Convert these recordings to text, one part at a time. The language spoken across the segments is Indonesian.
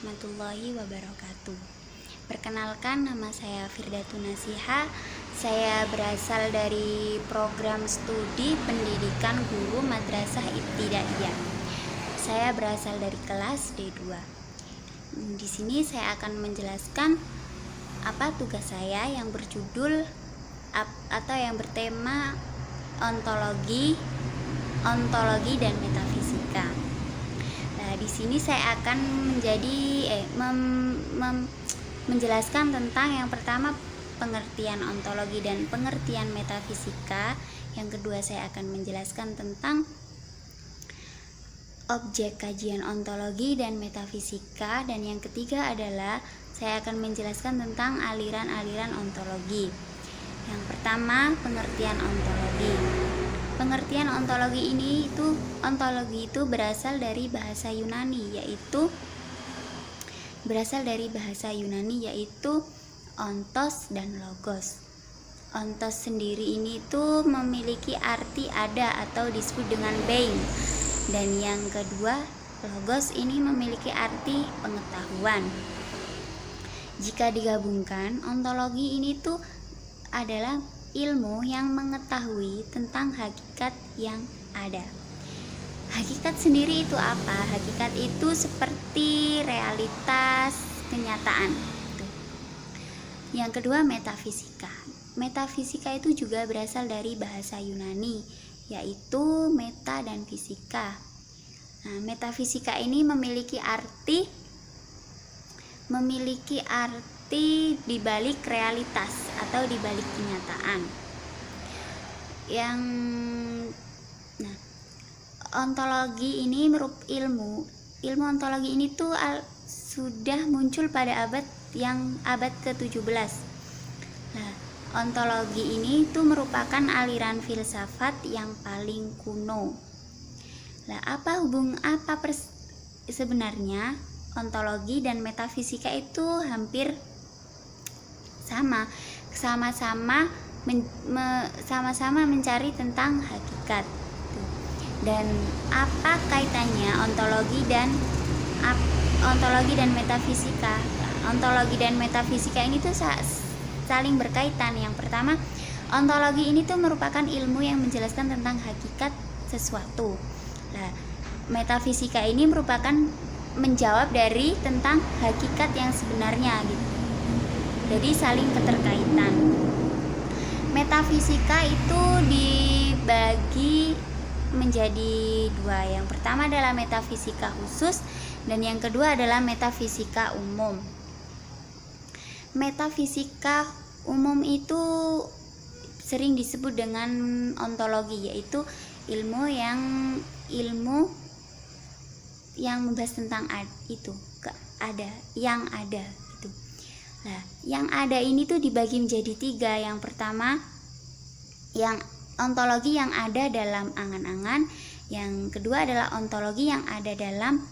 warahmatullahi wabarakatuh. Perkenalkan, nama saya Firdatun Nasiha. Saya berasal dari program studi pendidikan guru Madrasah Ibtidaiyah. Saya berasal dari kelas D2. Di sini saya akan menjelaskan apa tugas saya yang berjudul atau yang bertema ontologi dan metafisika. Nah, di sini saya akan menjelaskan tentang yang pertama pengertian ontologi dan pengertian metafisika. Yang kedua saya akan menjelaskan tentang objek kajian ontologi dan metafisika, dan yang ketiga adalah saya akan menjelaskan tentang aliran-aliran ontologi. Yang pertama, pengertian ontologi. Pengertian ontologi itu berasal dari bahasa Yunani yaitu ontos dan logos. Ontos sendiri ini memiliki arti ada atau disebut dengan being, dan yang kedua logos ini memiliki arti pengetahuan. Jika digabungkan, ontologi ini adalah ilmu yang mengetahui tentang hakikat yang ada. Hakikat sendiri itu apa? Hakikat itu seperti realitas kenyataan. Yang kedua, metafisika. Metafisika itu juga berasal dari bahasa Yunani, yaitu meta dan fisika. Nah, metafisika ini memiliki arti di balik realitas atau di balik kenyataan. Ontologi ini ilmu ontologi ini sudah muncul pada abad ke-17. Nah, ontologi ini merupakan aliran filsafat yang paling kuno. Nah, sebenarnya ontologi dan metafisika itu hampir sama-sama mencari tentang hakikat. Dan apa kaitannya ontologi dan metafisika? Ontologi dan metafisika ini saling berkaitan. Yang pertama, ontologi ini merupakan ilmu yang menjelaskan tentang hakikat sesuatu. Nah, metafisika ini merupakan menjawab dari tentang hakikat yang sebenarnya gitu. Jadi saling keterkaitan. Metafisika itu dibagi menjadi dua. Yang pertama adalah metafisika khusus dan yang kedua adalah metafisika umum. Metafisika umum itu sering disebut dengan ontologi, yaitu ilmu yang membahas tentang yang ada itu. Nah, yang ada ini dibagi menjadi tiga. Yang pertama, yang ontologi yang ada dalam angan-angan. Yang kedua adalah ontologi yang ada dalam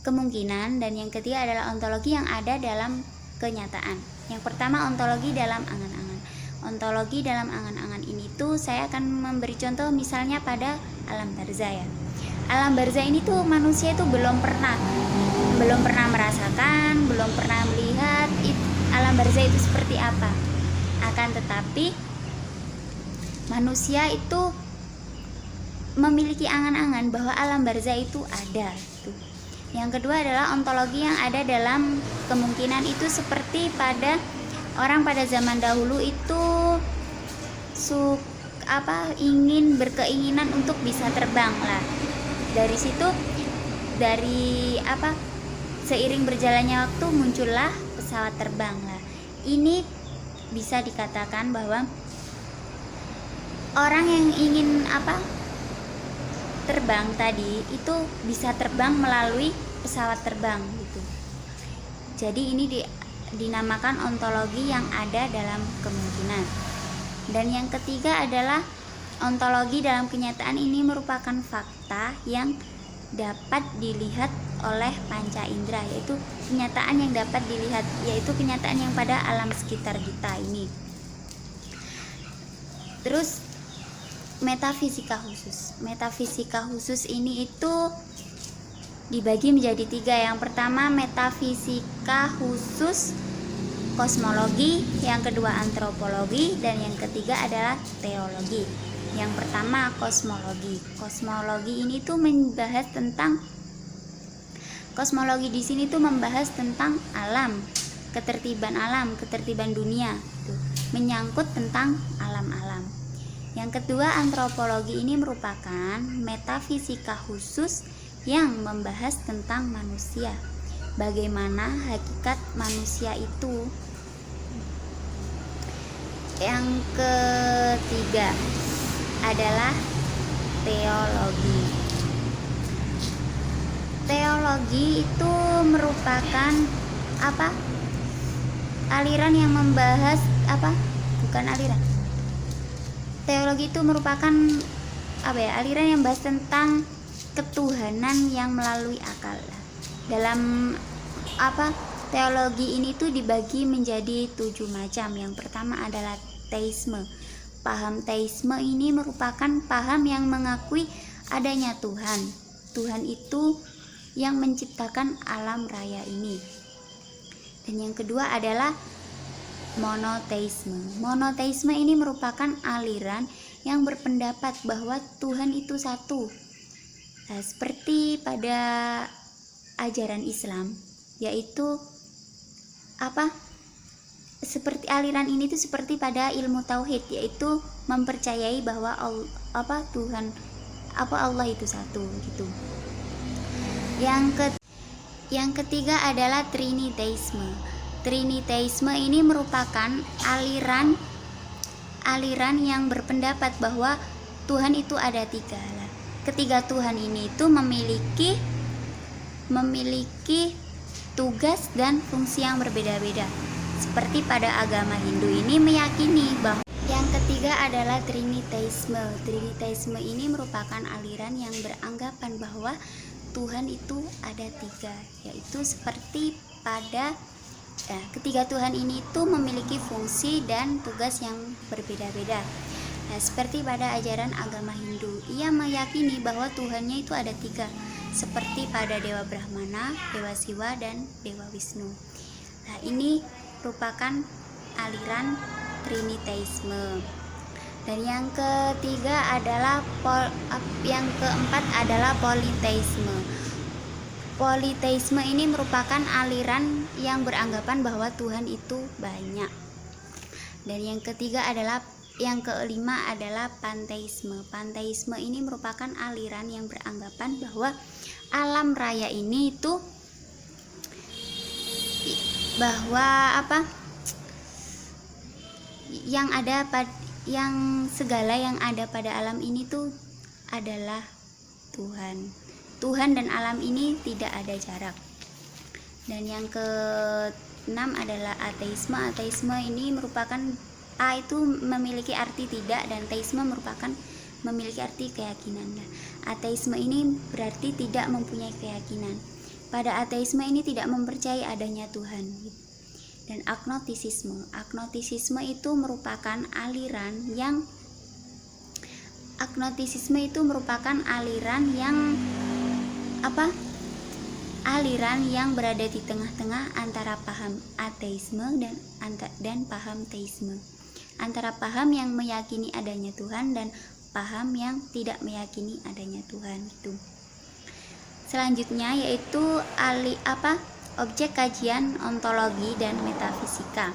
kemungkinan, dan yang ketiga adalah ontologi yang ada dalam kenyataan. Yang pertama, ontologi dalam angan-angan. Ontologi dalam angan-angan ini saya akan memberi contoh misalnya pada alam barzah ya. Alam barzah ini manusia belum pernah merasakan, belum pernah melihat alam barzah itu seperti apa. Akan tetapi manusia itu memiliki angan-angan bahwa alam barzah itu ada. Yang kedua adalah ontologi yang ada dalam kemungkinan itu seperti pada orang pada zaman dahulu berkeinginan untuk bisa terbang lah. Dari situ seiring berjalannya waktu muncullah pesawat terbang lah. Ini bisa dikatakan bahwa orang yang ingin terbang tadi itu bisa terbang melalui pesawat terbang gitu. Jadi ini dinamakan ontologi yang ada dalam kemungkinan. Dan yang ketiga adalah ontologi dalam kenyataan. Ini merupakan fakta yang dapat dilihat oleh panca indera, yaitu kenyataan yang dapat dilihat, yaitu kenyataan yang pada alam sekitar kita ini. Terus metafisika khusus ini dibagi menjadi tiga. Yang pertama metafisika khusus kosmologi, yang kedua antropologi, dan yang ketiga adalah teologi. Yang pertama kosmologi. Kosmologi ini tuh membahas tentang kosmologi di sini tuh membahas tentang alam, ketertiban dunia, tuh, menyangkut tentang alam-alam. Yang kedua antropologi ini merupakan metafisika khusus yang membahas tentang manusia, bagaimana hakikat manusia itu. Yang ketiga adalah teologi. Teologi itu merupakan apa? Aliran yang membahas apa? Bukan aliran. Teologi itu merupakan apa ya? Aliran yang membahas tentang ketuhanan yang melalui akal. Dalam apa? Teologi ini tuh dibagi menjadi 7 macam. Yang pertama adalah teisme. Paham teisme ini merupakan paham yang mengakui adanya Tuhan. Tuhan itu yang menciptakan alam raya ini. Dan yang kedua adalah monoteisme. Monoteisme ini merupakan aliran yang berpendapat bahwa Tuhan itu satu. Nah, seperti pada ajaran Islam, yaitu apa? Seperti aliran ini tuh seperti pada ilmu tauhid, yaitu mempercayai bahwa Allah itu satu gitu. Yang ketiga adalah triniteisme. Triniteisme ini merupakan aliran yang berpendapat bahwa Tuhan itu ada tiga. Ketiga Tuhan ini itu memiliki tugas dan fungsi yang berbeda-beda. Seperti pada agama Hindu ini meyakini bahwa yang ketiga adalah triniteisme. Triniteisme ini merupakan aliran yang beranggapan bahwa Tuhan itu ada tiga, yaitu seperti pada ketiga Tuhan ini itu memiliki fungsi dan tugas yang berbeda-beda. Nah, seperti pada ajaran agama Hindu, ia meyakini bahwa Tuhannya itu ada tiga, seperti pada Dewa Brahmana, Dewa Siwa, dan Dewa Wisnu. Nah, ini merupakan aliran triniteisme. Dan yang ketiga adalah yang keempat adalah politeisme. Politeisme ini merupakan aliran yang beranggapan bahwa Tuhan itu banyak. Dan yang kelima adalah panteisme. Panteisme ini merupakan aliran yang beranggapan bahwa alam raya ini itu segala yang ada pada alam ini tuh adalah Tuhan dan alam ini tidak ada jarak. Dan yang keenam adalah ateisme. Ateisme ini merupakan A itu memiliki arti tidak, dan teisme merupakan memiliki arti keyakinan. Ateisme ini berarti tidak mempunyai keyakinan. Pada ateisme ini tidak mempercayai adanya Tuhan. Dan agnostisisme itu merupakan aliran yang berada di tengah-tengah antara paham ateisme dan paham teisme, antara paham yang meyakini adanya Tuhan dan paham yang tidak meyakini adanya Tuhan itu. Selanjutnya yaitu objek kajian ontologi dan metafisika.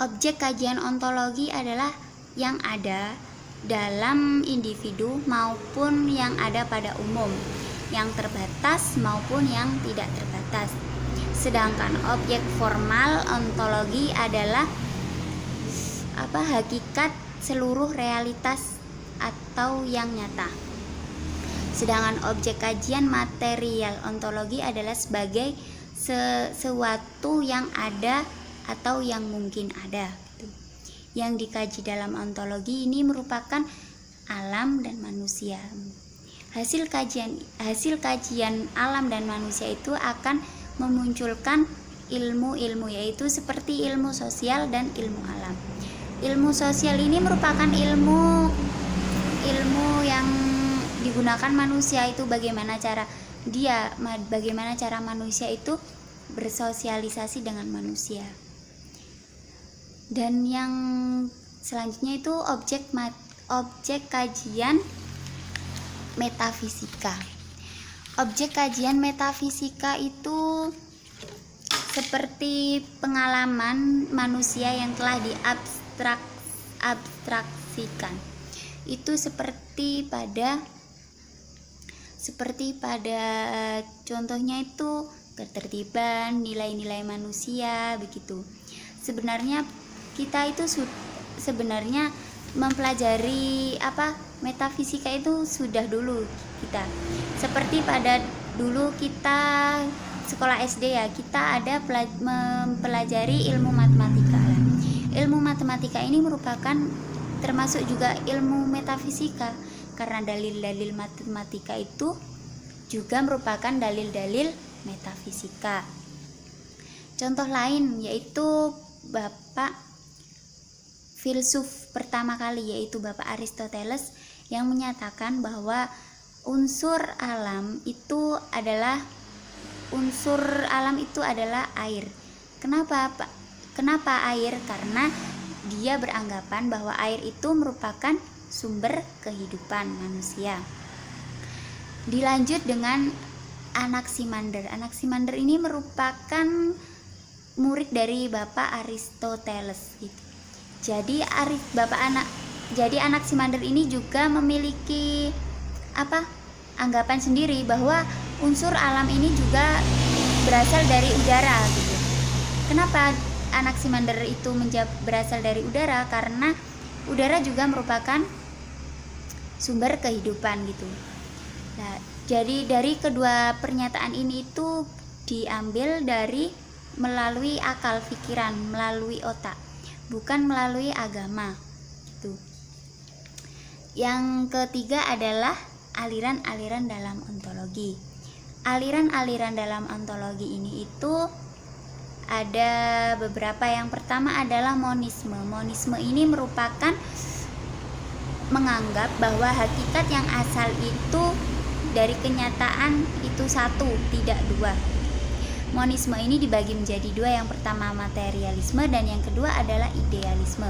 Objek kajian ontologi adalah yang ada dalam individu maupun yang ada pada umum, yang terbatas maupun yang tidak terbatas. Sedangkan objek formal ontologi adalah hakikat seluruh realitas atau yang nyata. Sedangkan objek kajian material ontologi adalah sebagai sesuatu yang ada atau yang mungkin ada. Yang dikaji dalam ontologi ini merupakan alam dan manusia. Hasil kajian alam dan manusia itu akan memunculkan ilmu-ilmu, yaitu seperti ilmu sosial dan ilmu alam. Ilmu sosial ini merupakan ilmu yang digunakan manusia, itu bagaimana cara bagaimana cara manusia itu bersosialisasi dengan manusia. Dan yang selanjutnya itu objek kajian metafisika. Objek kajian metafisika itu seperti pengalaman manusia yang telah diabstraksikan. Itu seperti pada contohnya itu ketertiban, nilai-nilai manusia begitu. Sebenarnya kita itu sebenarnya mempelajari metafisika itu sudah dulu kita. Seperti pada dulu kita sekolah SD ya, kita ada mempelajari ilmu matematika. Ilmu matematika ini merupakan termasuk juga ilmu metafisika, karena dalil-dalil matematika itu juga merupakan dalil-dalil metafisika. Contoh lain yaitu Bapak filsuf pertama kali, yaitu Bapak Aristoteles, yang menyatakan bahwa unsur alam itu adalah air. Kenapa air? Karena dia beranggapan bahwa air itu merupakan sumber kehidupan manusia. Dilanjut dengan Anaximander. Anaximander ini merupakan murid dari Bapak Aristoteles gitu. Jadi Anaximander ini juga memiliki anggapan sendiri bahwa unsur alam ini juga berasal dari udara gitu. Kenapa Anaximander itu berasal dari udara? Karena udara juga merupakan sumber kehidupan gitu. Nah, jadi dari kedua pernyataan ini itu diambil melalui akal pikiran, melalui otak, bukan melalui agama gitu. Yang ketiga adalah aliran-aliran dalam ontologi. Aliran-aliran dalam ontologi ini itu ada beberapa. Yang pertama adalah monisme. Monisme ini merupakan menganggap bahwa hakikat yang asal itu dari kenyataan itu satu, tidak dua. Monisme ini dibagi menjadi dua. Yang pertama materialisme dan yang kedua adalah idealisme.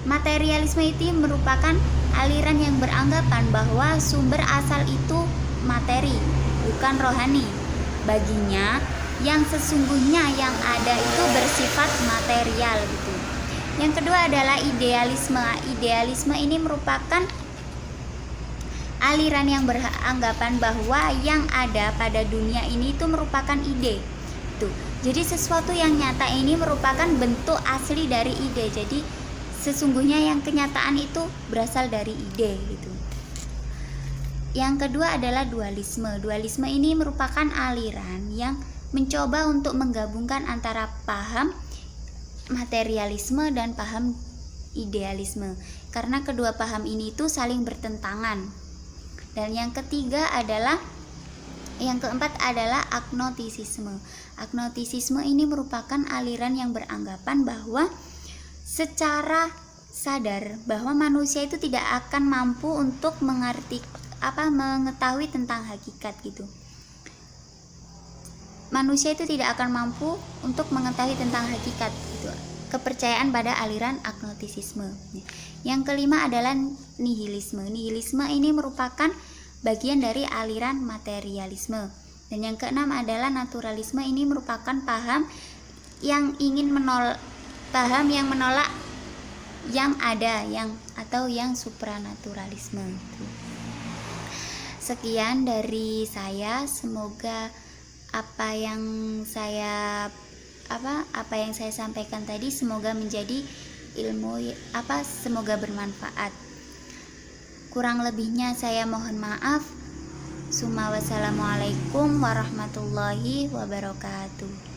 Materialisme itu merupakan aliran yang beranggapan bahwa sumber asal itu materi, bukan rohani. Baginya, yang sesungguhnya yang ada itu bersifat material gitu. Yang kedua adalah idealisme. Idealisme ini merupakan aliran yang beranggapan bahwa yang ada pada dunia ini itu merupakan ide. Tuh. Jadi sesuatu yang nyata ini merupakan bentuk asli dari ide. Jadi sesungguhnya yang kenyataan itu berasal dari ide gitu. Yang kedua adalah dualisme. Dualisme ini merupakan aliran yang mencoba untuk menggabungkan antara paham materialisme dan paham idealisme, karena kedua paham ini itu saling bertentangan. Dan yang keempat adalah agnostisisme. Agnostisisme ini merupakan aliran yang beranggapan bahwa secara sadar bahwa manusia itu tidak akan mampu untuk mengetahui tentang hakikat gitu. Manusia itu tidak akan mampu untuk mengetahui tentang hakikat gitu. Kepercayaan pada aliran agnostisisme. Yang kelima adalah nihilisme. Nihilisme ini merupakan bagian dari aliran materialisme. Dan yang keenam adalah naturalisme. Ini merupakan paham yang menolak yang ada, atau yang supranaturalisme. Sekian dari saya. Semoga apa yang saya sampaikan tadi semoga menjadi semoga bermanfaat. Kurang lebihnya saya mohon maaf. Wassalamualaikum warahmatullahi wabarakatuh.